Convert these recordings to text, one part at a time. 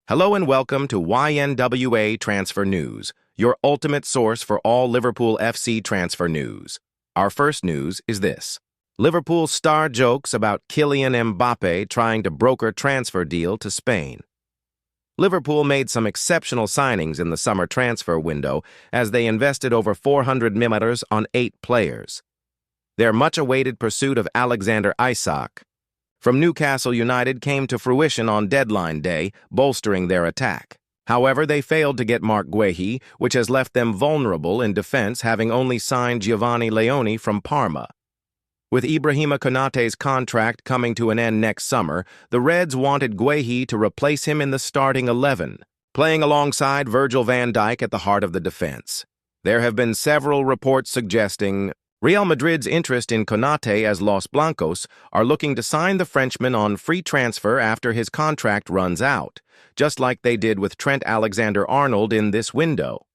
Hello and welcome to YNWA Transfer News, your ultimate source for all Liverpool FC transfer news. Our first news is this. Liverpool star jokes about Kylian Mbappe trying to broker transfer deal to Spain. Liverpool made some exceptional signings in the summer transfer window as they invested over 400 million on 8 players. Their much-awaited pursuit of Alexander Isak from Newcastle United came to fruition on deadline day, bolstering their attack. However, they failed to get Marc Guehi, which has left them vulnerable in defense, having only signed Giovanni Leone from Parma. With Ibrahima Konaté's contract coming to an end next summer, the Reds wanted Guehi to replace him in the starting 11, playing alongside Virgil van Dijk at the heart of the defense. There have been several reports suggesting Real Madrid's interest in Konaté as Los Blancos are looking to sign the Frenchman on free transfer after his contract runs out, just like they did with Trent Alexander-Arnold in this window.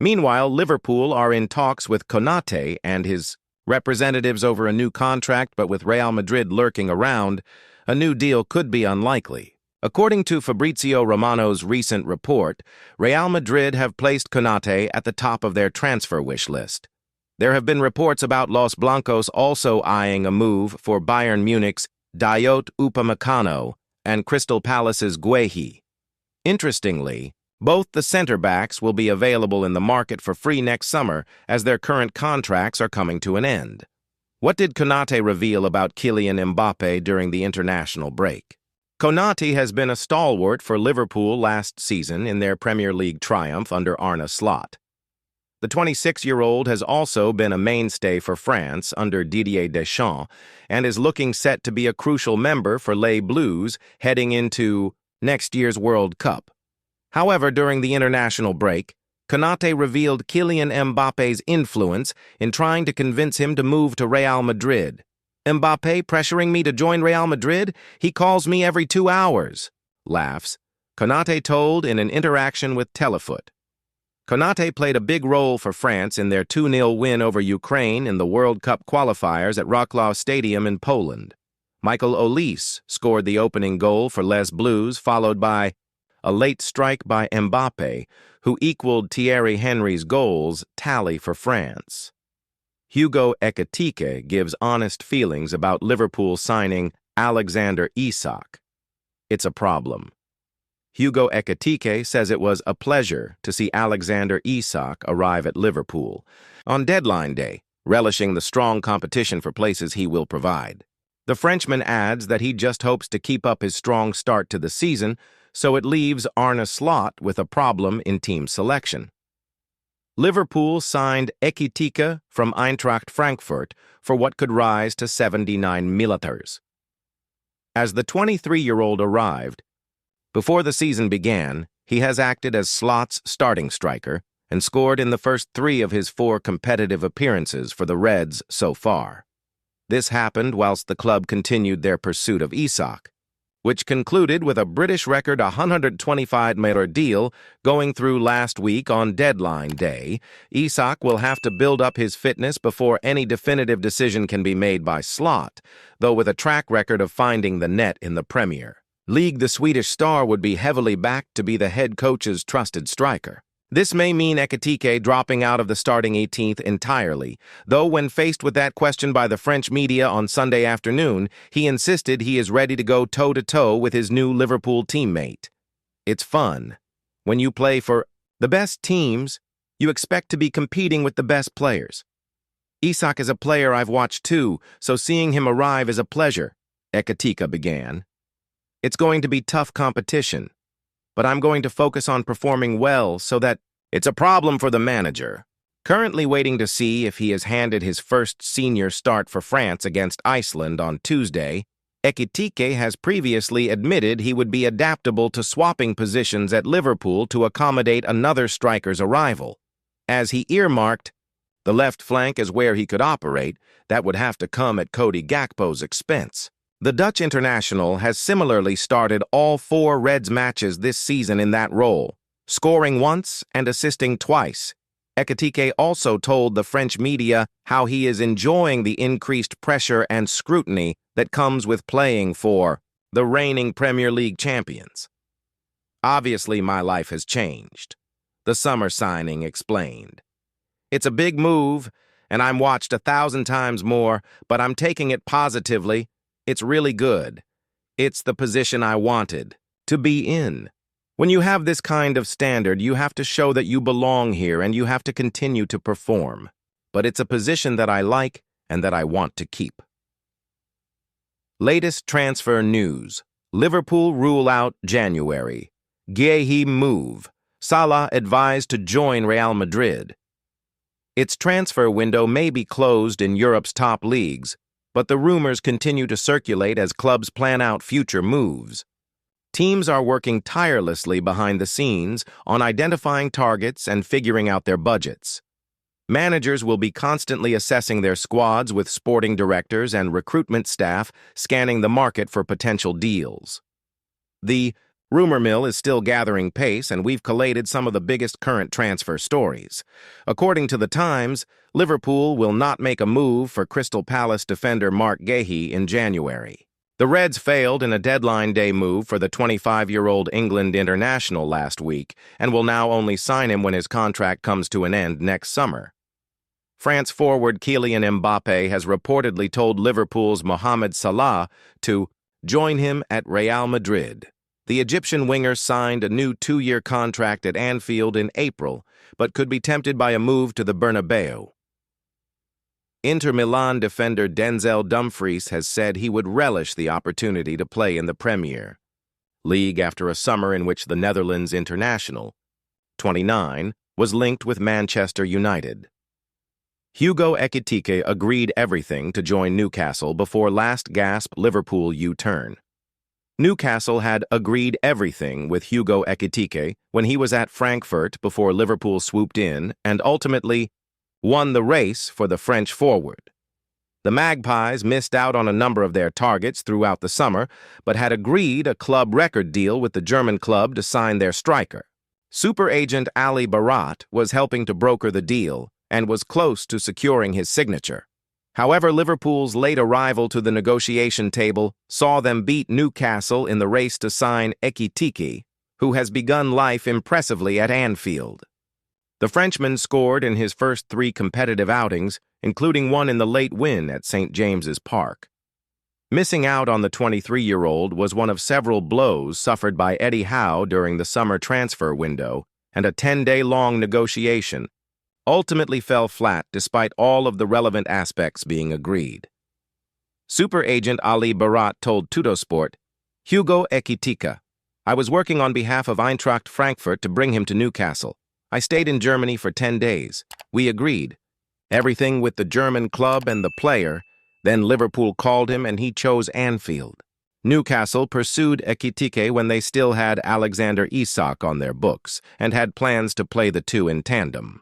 Meanwhile, Liverpool are in talks with Konaté and his representatives over a new contract, but with Real Madrid lurking around, a new deal could be unlikely. According to Fabrizio Romano's recent report, Real Madrid have placed Konaté at the top of their transfer wish list. There have been reports about Los Blancos also eyeing a move for Bayern Munich's Dayot Upamecano and Crystal Palace's Guehi. Interestingly, both the center-backs will be available in the market for free next summer as their current contracts are coming to an end. What did Konaté reveal about Kylian Mbappe during the international break? Konaté has been a stalwart for Liverpool last season in their Premier League triumph under Arne Slot. The 26-year-old has also been a mainstay for France under Didier Deschamps and is looking set to be a crucial member for Les Bleus heading into next year's World Cup. However, during the international break, Konaté revealed Kylian Mbappe's influence in trying to convince him to move to Real Madrid. "Mbappe pressuring me to join Real Madrid? He calls me every 2 hours." Laughs. Konaté told in an interaction with Telefoot. Konaté played a big role for France in their 2-0 win over Ukraine in the World Cup qualifiers at Wrocław Stadium in Poland. Michael Olise scored the opening goal for Les Bleus, followed by a late strike by Mbappe, who equaled Thierry Henry's goals tally for France. Hugo Ekitike gives honest feelings about Liverpool signing Alexander Isak. It's a problem. Hugo Ekitike says it was a pleasure to see Alexander Isak arrive at Liverpool on deadline day, relishing the strong competition for places he will provide. The Frenchman adds that he just hopes to keep up his strong start to the season, so it leaves Arne Slot with a problem in team selection. Liverpool signed Ekitike from Eintracht Frankfurt for what could rise to 79 million. As the 23-year-old arrived, before the season began, he has acted as Slot's starting striker and scored in the first 3 of his 4 competitive appearances for the Reds so far. This happened whilst the club continued their pursuit of Isak, which concluded with a British record 125 million deal going through last week on deadline day. Isak will have to build up his fitness before any definitive decision can be made by Slot, though with a track record of finding the net in the Premier League, the Swedish star would be heavily backed to be the head coach's trusted striker. This may mean Ekitike dropping out of the starting 18th entirely, though when faced with that question by the French media on Sunday afternoon, he insisted he is ready to go toe-to-toe with his new Liverpool teammate. It's fun. When you play for the best teams, you expect to be competing with the best players. Isak is a player I've watched too, so seeing him arrive is a pleasure, Ekitike began. It's going to be tough competition, but I'm going to focus on performing well so that it's a problem for the manager. Currently waiting to see if he is handed his first senior start for France against Iceland on Tuesday, Ekitike has previously admitted he would be adaptable to swapping positions at Liverpool to accommodate another striker's arrival. As he earmarked, the left flank is where he could operate. That would have to come at Cody Gakpo's expense. The Dutch international has similarly started all 4 Reds matches this season in that role, scoring once and assisting twice. Ekitike also told the French media how he is enjoying the increased pressure and scrutiny that comes with playing for the reigning Premier League champions. Obviously, my life has changed. The summer signing explained. It's a big move, and I'm watched 1,000 times more, but I'm taking it positively. It's really good. It's the position I wanted to be in. When you have this kind of standard, you have to show that you belong here and you have to continue to perform. But it's a position that I like and that I want to keep. Latest transfer news. Liverpool rule out January. Guehi move. Salah advised to join Real Madrid. Its transfer window may be closed in Europe's top leagues, but the rumors continue to circulate as clubs plan out future moves. Teams are working tirelessly behind the scenes on identifying targets and figuring out their budgets. Managers will be constantly assessing their squads with sporting directors and recruitment staff scanning the market for potential deals. The rumor mill is still gathering pace, and we've collated some of the biggest current transfer stories. According to The Times, Liverpool will not make a move for Crystal Palace defender Marc Guehi in January. The Reds failed in a deadline day move for the 25-year-old England international last week and will now only sign him when his contract comes to an end next summer. France forward Kylian Mbappe has reportedly told Liverpool's Mohamed Salah to join him at Real Madrid. The Egyptian winger signed a new 2-year contract at Anfield in April, but could be tempted by a move to the Bernabeu. Inter Milan defender Denzel Dumfries has said he would relish the opportunity to play in the Premier League after a summer in which the Netherlands international, 29, was linked with Manchester United. Hugo Ekitike agreed everything to join Newcastle before last-gasp Liverpool U-turn. Newcastle had agreed everything with Hugo Ekitike when he was at Frankfurt before Liverpool swooped in and ultimately won the race for the French forward. The Magpies missed out on a number of their targets throughout the summer, but had agreed a club record deal with the German club to sign their striker. Super agent Ali Barat was helping to broker the deal and was close to securing his signature. However, Liverpool's late arrival to the negotiation table saw them beat Newcastle in the race to sign Ekitike, who has begun life impressively at Anfield. The Frenchman scored in his first 3 competitive outings, including one in the late win at St. James's Park. Missing out on the 23-year-old was one of several blows suffered by Eddie Howe during the summer transfer window, and a 10-day-long negotiation ultimately fell flat despite all of the relevant aspects being agreed. Super agent Ali Barat told Tuttosport, Hugo Ekitike, I was working on behalf of Eintracht Frankfurt to bring him to Newcastle. I stayed in Germany for 10 days. We agreed. Everything with the German club and the player. Then Liverpool called him and he chose Anfield. Newcastle pursued Ekitike when they still had Alexander Isak on their books and had plans to play the two in tandem.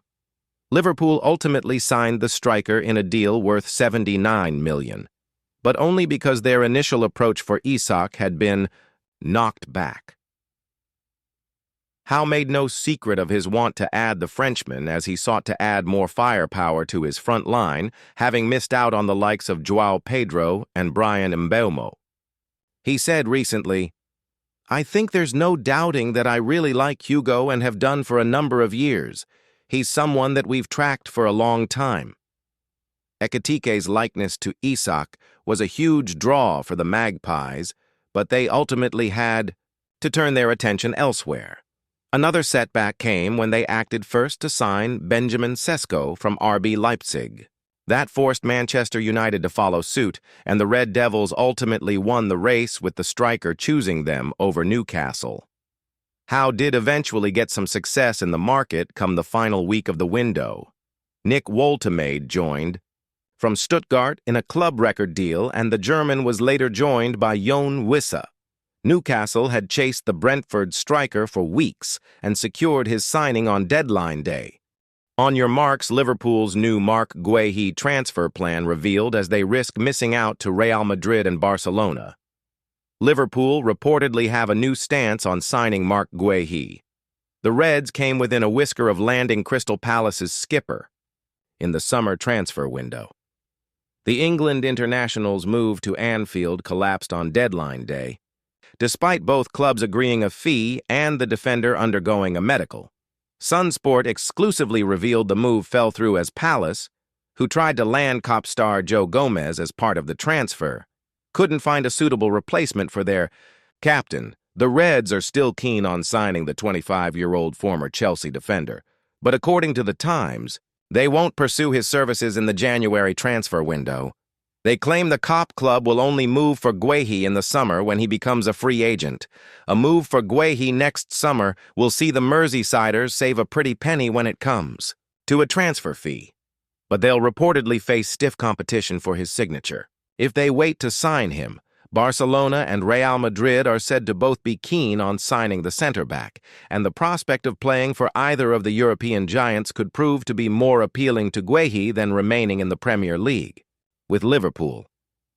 Liverpool ultimately signed the striker in a deal worth $79 million, but only because their initial approach for Isak had been knocked back. Howe made no secret of his want to add the Frenchman as he sought to add more firepower to his front line, having missed out on the likes of João Pedro and Bryan Mbeumo. He said recently, I think there's no doubting that I really like Hugo and have done for a number of years. He's someone that we've tracked for a long time. Ekitike's likeness to Isak was a huge draw for the Magpies, but they ultimately had to turn their attention elsewhere. Another setback came when they acted first to sign Benjamin Sesko from RB Leipzig. That forced Manchester United to follow suit, and the Red Devils ultimately won the race with the striker choosing them over Newcastle. Howe did eventually get some success in the market come the final week of the window. Nick Woltemade joined from Stuttgart in a club record deal, and the German was later joined by Jon Wissa. Newcastle had chased the Brentford striker for weeks and secured his signing on deadline day. On your marks, Liverpool's new Marc Guehi transfer plan revealed as they risk missing out to Real Madrid and Barcelona. Liverpool reportedly have a new stance on signing Marc Guehi. The Reds came within a whisker of landing Crystal Palace's skipper in the summer transfer window. The England international's move to Anfield collapsed on deadline day, despite both clubs agreeing a fee and the defender undergoing a medical. Sunsport exclusively revealed the move fell through as Palace, who tried to land Cop star Joe Gomez as part of the transfer, couldn't find a suitable replacement for their captain. The Reds are still keen on signing the 25-year-old former Chelsea defender, but according to the Times, they won't pursue his services in the January transfer window. They claim the Cop club will only move for Guehi in the summer when he becomes a free agent. A move for Guehi next summer will see the Merseysiders save a pretty penny when it comes to a transfer fee, but they'll reportedly face stiff competition for his signature. If they wait to sign him, Barcelona and Real Madrid are said to both be keen on signing the center-back, and the prospect of playing for either of the European giants could prove to be more appealing to Guehi than remaining in the Premier League. With Liverpool,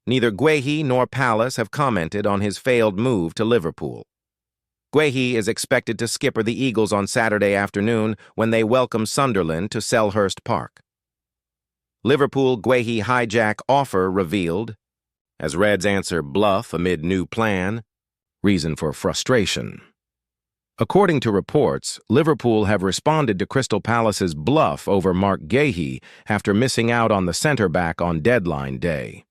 neither Guehi nor Palace have commented on his failed move to Liverpool. Guehi is expected to skipper the Eagles on Saturday afternoon when they welcome Sunderland to Selhurst Park. Liverpool Guehi hijack offer revealed, as Reds answer bluff amid new plan, reason for frustration. According to reports, Liverpool have responded to Crystal Palace's bluff over Mark Guehi after missing out on the centre-back on deadline day.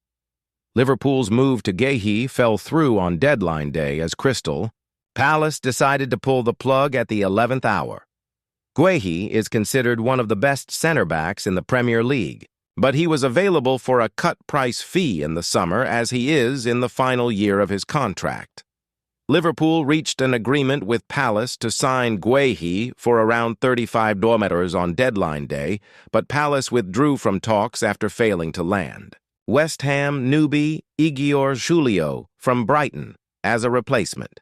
Liverpool's move to Guehi fell through on deadline day as Crystal Palace decided to pull the plug at the 11th hour. Guehi is considered one of the best centre-backs in the Premier League, but he was available for a cut-price fee in the summer as he is in the final year of his contract. Liverpool reached an agreement with Palace to sign Guehi for around $35 on deadline day, but Palace withdrew from talks after failing to land West Ham newbie Igor Julio from Brighton as a replacement.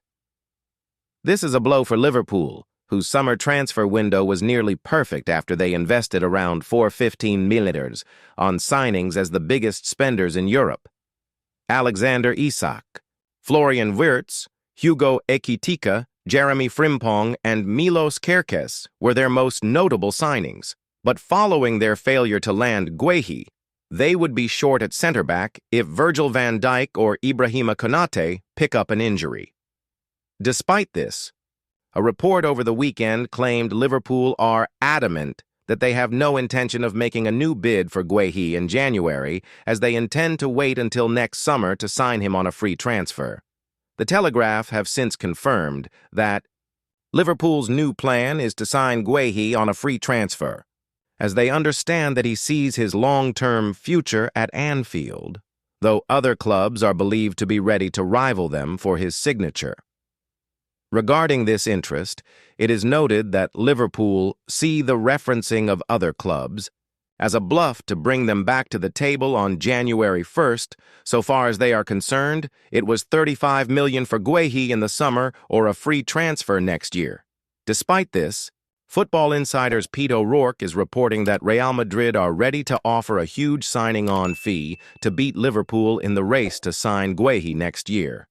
This is a blow for Liverpool, whose summer transfer window was nearly perfect after they invested around $415 million on signings as the biggest spenders in Europe. Alexander Isak, Florian Wirtz, Hugo Ekitike, Jeremy Frimpong, and Milos Kerkez were their most notable signings, but following their failure to land Guehi, they would be short at center-back if Virgil van Dijk or Ibrahima Konate pick up an injury. Despite this, a report over the weekend claimed Liverpool are adamant that they have no intention of making a new bid for Guehi in January, as they intend to wait until next summer to sign him on a free transfer. The Telegraph have since confirmed that Liverpool's new plan is to sign Guehi on a free transfer, as they understand that he sees his long-term future at Anfield, though other clubs are believed to be ready to rival them for his signature. Regarding this interest, it is noted that Liverpool see the referencing of other clubs as a bluff to bring them back to the table on January 1st. So far as they are concerned, it was $35 million for Guehi in the summer or a free transfer next year. Despite this, Football Insider's Pete O'Rourke is reporting that Real Madrid are ready to offer a huge signing-on fee to beat Liverpool in the race to sign Guehi next year.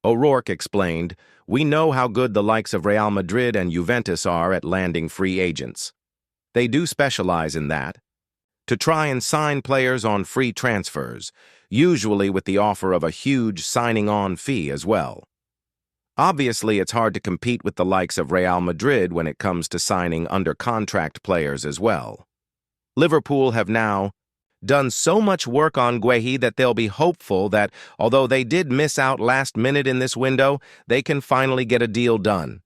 O'Rourke explained, "We know how good the likes of Real Madrid and Juventus are at landing free agents. They do specialize in that, to try and sign players on free transfers, usually with the offer of a huge signing-on fee as well. Obviously, it's hard to compete with the likes of Real Madrid when it comes to signing under-contract players as well. Liverpool have now done so much work on Guehi that they'll be hopeful that, although they did miss out last minute in this window, they can finally get a deal done.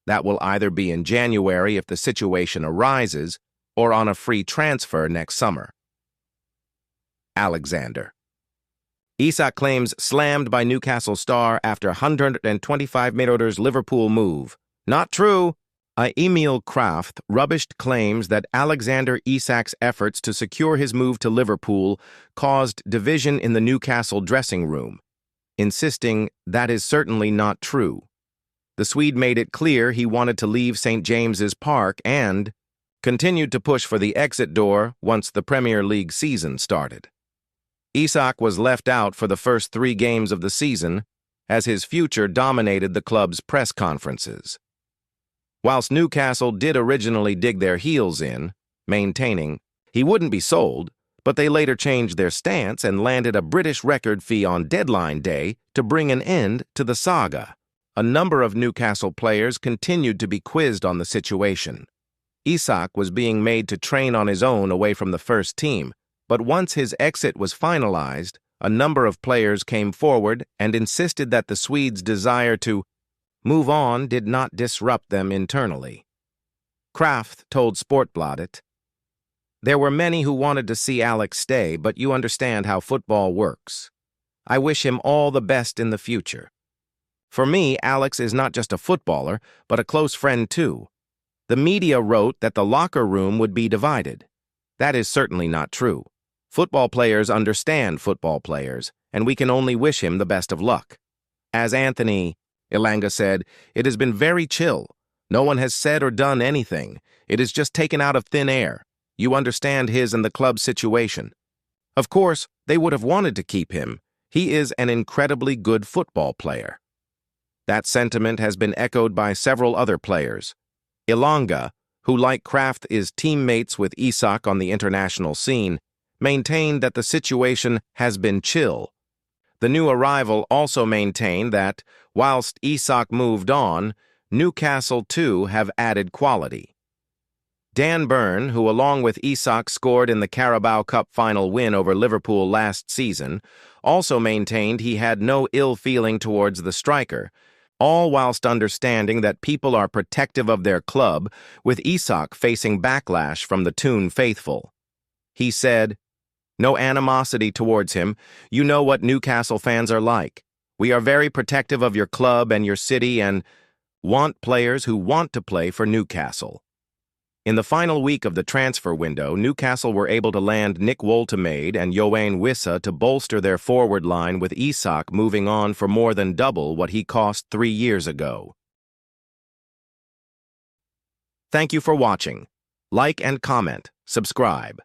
That will either be in January if the situation arises, or on a free transfer next summer." Alexander. Isak claims slammed by Newcastle star after $125 million Liverpool move. Not true. Emil Kraft rubbished claims that Alexander Isak's efforts to secure his move to Liverpool caused division in the Newcastle dressing room, insisting that is certainly not true. The Swede made it clear he wanted to leave St. James's Park and continued to push for the exit door once the Premier League season started. Isak was left out for the first 3 games of the season, as his future dominated the club's press conferences. Whilst Newcastle did originally dig their heels in, maintaining he wouldn't be sold, but they later changed their stance and landed a British record fee on deadline day to bring an end to the saga. A number of Newcastle players continued to be quizzed on the situation. Isak was being made to train on his own away from the first team, but once his exit was finalized, a number of players came forward and insisted that the Swedes' desire to move on did not disrupt them internally. Kraft told Sportbladet, "There were many who wanted to see Alex stay, but you understand how football works. I wish him all the best in the future. For me, Alex is not just a footballer, but a close friend too. The media wrote that the locker room would be divided. That is certainly not true. Football players understand football players, and we can only wish him the best of luck." As Anthony Ilanga said, "It has been very chill. No one has said or done anything. It is just taken out of thin air. You understand his and the club's situation. Of course, they would have wanted to keep him. He is an incredibly good football player." That sentiment has been echoed by several other players. Ilanga, who like Kraft is teammates with Isak on the international scene, maintained that the situation has been chill. The new arrival also maintained that, whilst Isak moved on, Newcastle too have added quality. Dan Burn, who along with Isak scored in the Carabao Cup final win over Liverpool last season, also maintained he had no ill feeling towards the striker, all whilst understanding that people are protective of their club, with Isak facing backlash from the Toon faithful. He said, "No animosity towards him. You know what Newcastle fans are like. We are very protective of your club and your city and want players who want to play for Newcastle." In the final week of the transfer window, Newcastle were able to land Nick Woltemade and Yoane Wissa to bolster their forward line, with Isak moving on for more than double what he cost 3 years ago. Thank you for watching. Like and comment, subscribe.